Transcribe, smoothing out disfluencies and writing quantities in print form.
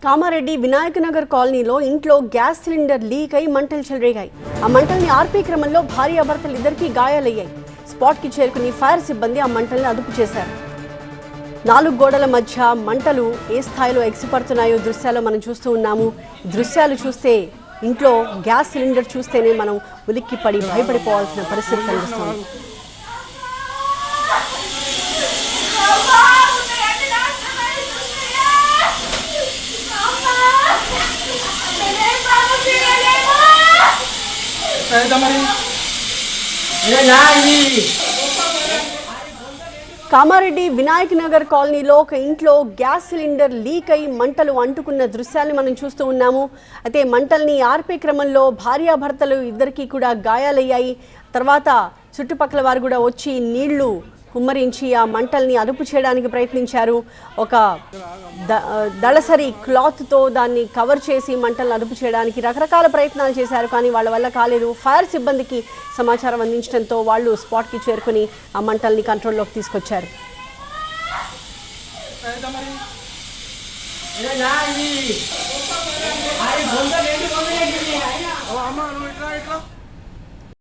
కామారెడ్డి వినాయక నగర్ కాలనీలో ఇంట్లో gas cylinder leak అయి మంటలు చెలరేగాయి. ఆ మంటల్ని ఆర్పే క్రమంలో భార్యాభర్తలు ఇద్దరికీ గాయాలయ్యాయి. స్పాట్ కి చేరుకుని ఫైర్ సిబ్బంది ఆ మంటల్ని అదుపు చేశారు. 4 గోడల మధ్య మంటలు ఏ స్థాయిలో ఎగిసిపడుతున్నాయో దృశ్యాలు మనం చూస్తూ ఉన్నాము. దృశ్యాలు చూస్తే ఇంట్లో గ్యాస్ సిలిండర్ చూస్తేనే మనం ఉలిక్కిపడి భయపడిపోవాల్సిన పరిస్థితి కనిపిస్తుంది. కామారెడ్డి వినాయక నగర్ కాలనీలో ఒక ఇంట్లో గ్యాస్ సిలిండర్ లీక్ అయి మంటలు అంటుకున్న దృశ్యాన్ని మనం చూస్తూ ఉన్నాము. అయితే మంటల్ని ఆర్పే క్రమంలో భార్యాభర్తలు ఇద్దరికీ కూడా గాయాలయ్యాయి. తర్వాత చుట్టుపక్కల వారు కూడా వచ్చి నీళ్లు కుమ్మరించి ఆ మంటల్ని అదుపు చేయడానికి ప్రయత్నించారు. ఒక దళసరి క్లాత్తో దాన్ని కవర్ చేసి మంటలను అదుపు చేయడానికి రకరకాల ప్రయత్నాలు చేశారు. కానీ వాళ్ళ వల్ల కాలేదు. ఫైర్ సిబ్బందికి సమాచారం అందించడంతో వాళ్ళు స్పాట్కి చేరుకుని ఆ మంటల్ని కంట్రోల్లోకి తీసుకొచ్చారు.